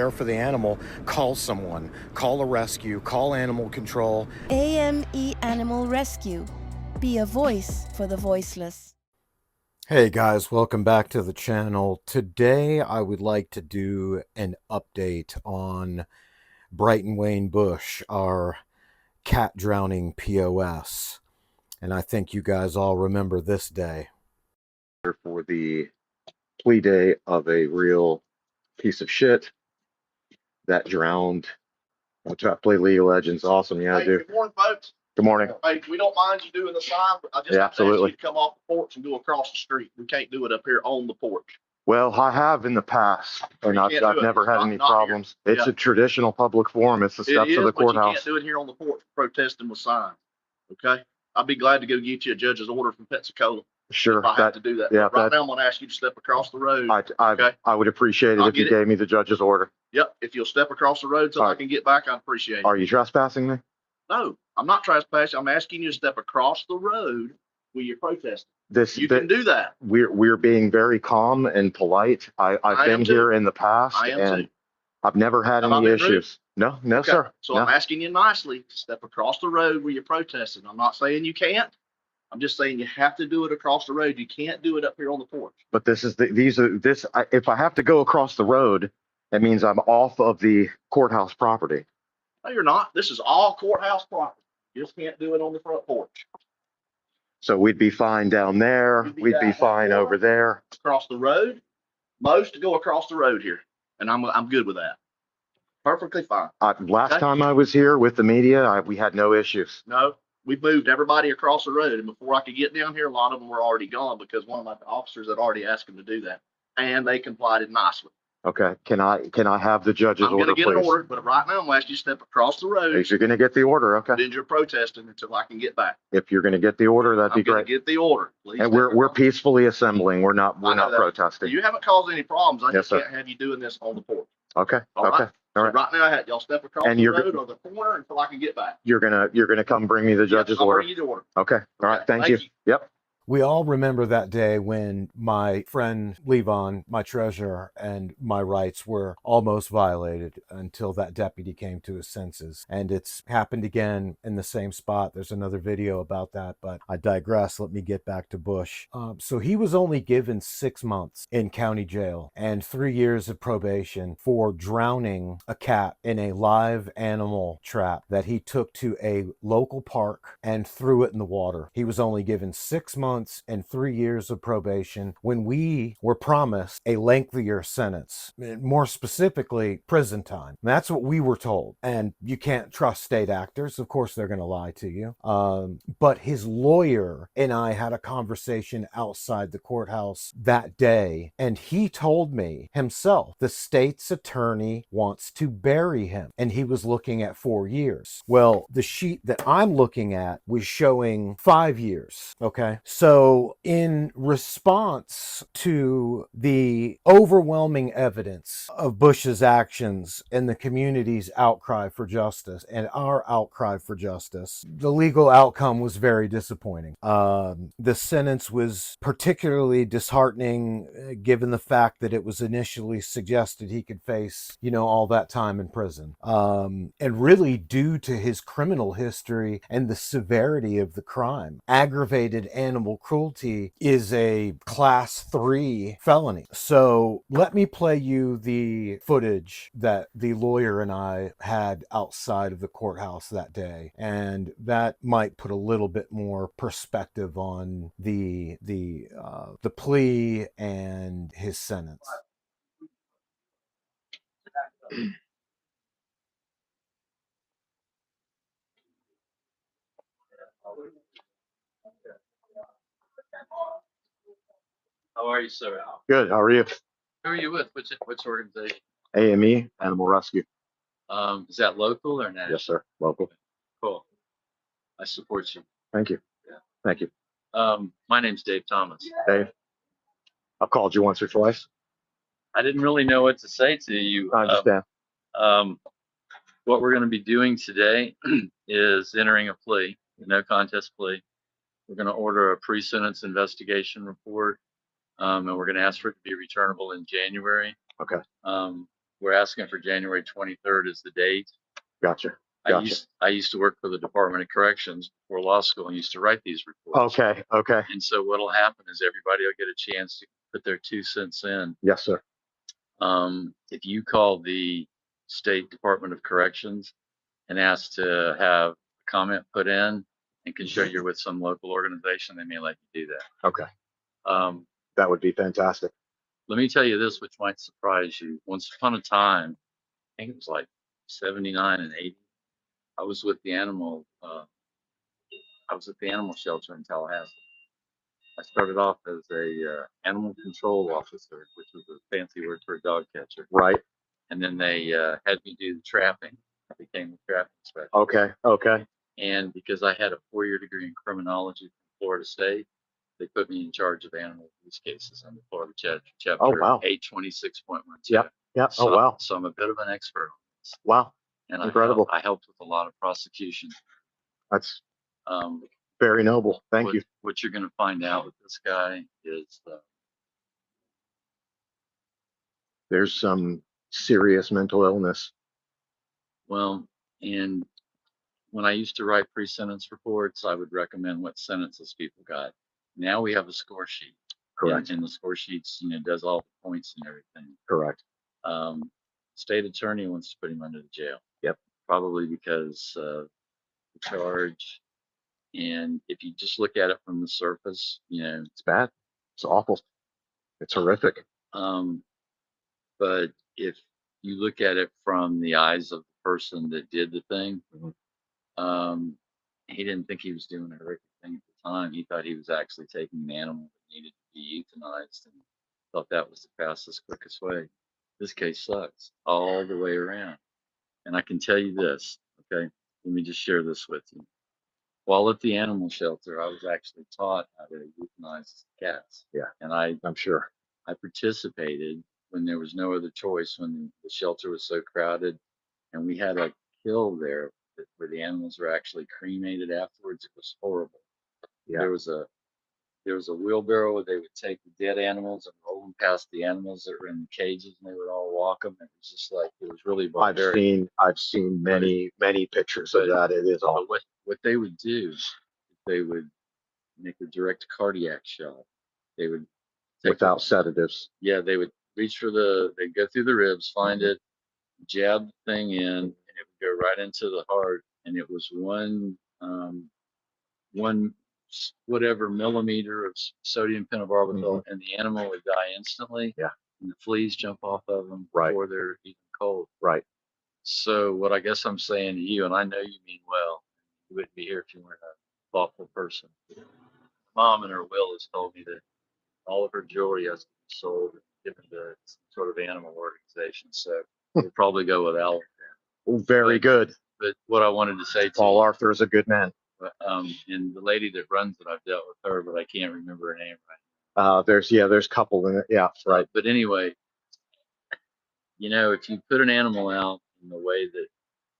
care for the animal, call someone. Call a rescue, call animal control. AME Animal Rescue. Be a voice for the voiceless. Hey guys, welcome back to the channel. Today I would like to do an update on Britton Wayne Bush, our cat drowning POS. And I think you guys all remember this day. For the plea day of a real piece of shit that drowned. I'll try to play League of Legends. Awesome. Yeah, Hey, dude. good morning, folks. Good morning. Hey, we don't mind you doing the sign, but I just have to ask you to come off the porch and go across the street. We can't do it up here on the porch. Well, I have in the past, and I've never had any problems. It's a traditional public forum. It's the steps of the courthouse. You can't do it here on the porch protesting with signs. Okay? I'll be glad to go get you a judge's order from Pensacola. Sure. If I have to do that. Yeah, right now, I'm going to ask you to step across the road. Okay? I would appreciate it if you gave me the judge's order. Yep. If you'll step across the road so I can get back, I'd appreciate it. Are you trespassing me? No, I'm not trespassing. I'm asking you to step across the road where you're protesting. You can do that. We're being very calm and polite. I've been here in the past, and I've never had any issues. No, sir. So I'm asking you nicely to step across the road where you're protesting. I'm not saying you can't. I'm just saying you have to do it across the road. You can't do it up here on the porch. But if I have to go across the road, that means I'm off of the courthouse property. No, you're not. This is all courthouse property. You just can't do it on the front porch. So we'd be fine down there. We'd be fine over there. Across the road. Most go across the road here, and I'm good with that. Perfectly fine. Last time I was here with the media, we had no issues. No, we moved everybody across the road, and before I could get down here, a lot of them were already gone because one of my officers had already asked them to do that, and they complied nicely. Okay, can I have the judge's order, please? I'm going to get an order, but right now I'm asking you to step across the road. If you're going to get the order, okay. Then you're protesting until I can get back. If you're going to get the order, that'd be great. I'm going to get the order, please. And we're peacefully assembling. We're not protesting. You haven't caused any problems. I just can't have you doing this on the porch. Okay. All okay. Right? All right. So right now, I had y'all step across the road or the corner until I can get back. You're gonna come bring me the judge's order. I'll bring you the order. Okay. All right. Thank you. Yep. We all remember that day when my friend Levon, my treasurer, and my rights were almost violated until that deputy came to his senses. And it's happened again in the same spot. There's another video about that, but I digress. Let me get back to Bush. So he was only given 6 months in county jail and 3 years of probation for drowning a cat in a live animal trap that he took to a local park and threw it in the water. He was only given 6 months and 3 years of probation when we were promised a lengthier sentence, more specifically prison time. And that's what we were told. And you can't trust state actors. Of course, they're going to lie to you. But his lawyer and I had a conversation outside the courthouse that day, and he told me himself the state's attorney wants to bury him, and he was looking at 4 years. Well, the sheet that I'm looking at was showing 5 years. Okay, so in response to the overwhelming evidence of Bush's actions and the community's outcry for justice and our outcry for justice, the legal outcome was very disappointing. The sentence was particularly disheartening given the fact that it was initially suggested he could face, all that time in prison. And really due to his criminal history and the severity of the crime. Aggravated animal cruelty is a class 3 felony. So let me play you the footage that the lawyer and I had outside of the courthouse that day, and that might put a little bit more perspective on the plea and his sentence. How are you, sir? Good. How are you? Who are you with? Which organization? AME Animal Rescue. Is that local or national? Yes, sir. Local. Cool. I support you. Thank you. Yeah. Thank you. My name's Dave Thomas. Dave, I've called you once or twice. I didn't really know what to say to you. I understand. What we're going to be doing today is entering a plea, a no contest plea. We're going to order a pre-sentence investigation report, and we're going to ask for it to be returnable in January. Okay. we're asking for January 23rd as the date. Gotcha. I used to work for the Department of Corrections before law school and used to write these reports. Okay. Okay. And so what'll happen is everybody will get a chance to put their 2 cents in. Yes, sir. If you call the State Department of Corrections and ask to have a comment put in and can show you're with some local organization, they may let you do that. Okay. Um, That would be fantastic. let me tell you this, which might surprise you. Once upon a time, I think it was like 79 and 80, I was with the animal, I was at the animal shelter in Tallahassee. I started off as a animal control officer, which was a fancy word for a dog catcher. Right. And then they had me do the trapping. I became the trapping specialist. Okay. Okay. And because I had a 4-year degree in criminology from Florida State, they put me in charge of animal abuse cases under Florida Chapter Oh, wow. 826.12. Yep. Yep. So, Oh, wow. So I'm a bit of an expert on this. Wow. And Incredible. I helped with a lot of prosecution. That's Um, very noble. Thank you. What you're going to find out with this guy is There's some serious mental illness. well, and when I used to write pre-sentence reports, I would recommend what sentences people got. Now we have a score sheet. Correct. And the score sheets, does all the points and everything. Correct. State attorney wants to put him under the jail. Yep. Probably because the charge. And if you just look at it from the surface, It's bad. It's awful. It's horrific. But if you look at it from the eyes of the person that did the thing, he didn't think he was doing a horrific thing at the time. He thought he was actually taking an animal that needed to be euthanized and thought that was the fastest, quickest way. This case sucks all the way around. And I can tell you this, okay? Let me just share this with you. While at the animal shelter, I was actually taught how to euthanize cats. Yeah. And I'm sure. I participated when there was no other choice, when the shelter was so crowded, and we had a kill there where the animals were actually cremated afterwards. It was horrible. Yeah. There was a wheelbarrow where they would take the dead animals and roll them past the animals that were in the cages, and they would all walk them. It was just like, it was really barbaric. I've seen many pictures of that. It is awful. But what they would do, they would make a direct cardiac shot. They would Without sedatives. Yeah, they would reach for they'd go through the ribs, find it, jab the thing in, and it would go right into the heart. And it was one whatever millimeter of sodium pentobarbital, and the animal would die instantly. Yeah. And the fleas jump off of them Right. before they're even cold. Right. So what I guess I'm saying to you, and I know you mean well, you wouldn't be here if you weren't a thoughtful person. Mom in her will has told me that all of her jewelry has to be sold and given to some sort of animal organization. So we'll probably go with Alan. Very good. But what I wanted to say to Paul you, Arthur is a good man. and the lady that runs it, I've dealt with her, but I can't remember her name There's a couple in it. Yeah, right. But anyway, if you put an animal out in the way that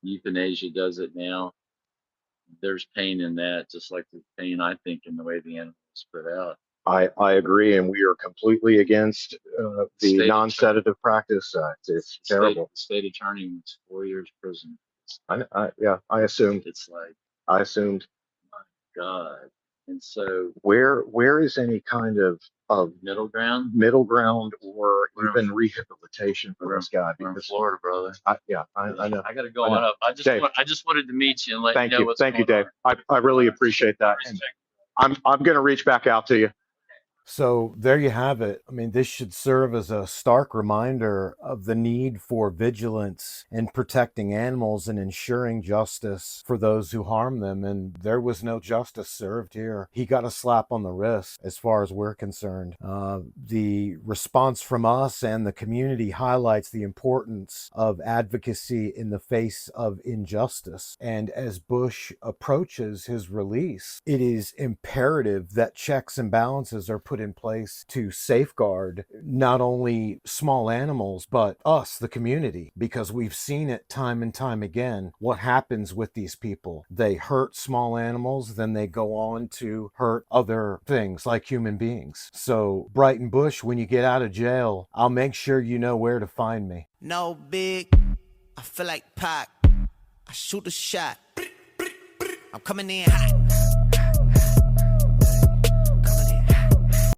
euthanasia does it now, there's pain in that, just like there's pain, I think, in the way the animal is put out. I agree, and we are completely against the non-sedative practice. It's terrible. The state attorney wants 4 years prison. I assumed. It's like, I assumed. my God. And so where is any kind of middle ground or even rehabilitation for this guy? We're in Because Florida, brother. I know. I got to go on up. I just wanted to meet you and let you know what's going on. Thank you, Dave. I really appreciate that. And I'm going to reach back out to you. So there you have it. I mean, this should serve as a stark reminder of the need for vigilance in protecting animals and ensuring justice for those who harm them. And there was no justice served here. He got a slap on the wrist as far as we're concerned. The response from us and the community highlights the importance of advocacy in the face of injustice. And as Bush approaches his release, it is imperative that checks and balances are put put in place to safeguard not only small animals, but us, the community, because we've seen it time and time again. What happens with these people? They hurt small animals, then they go on to hurt other things like human beings. So, Britton Bush, when you get out of jail, I'll make sure you know where to find me. No big, I feel like Pac. I shoot a shot. I'm coming in hot.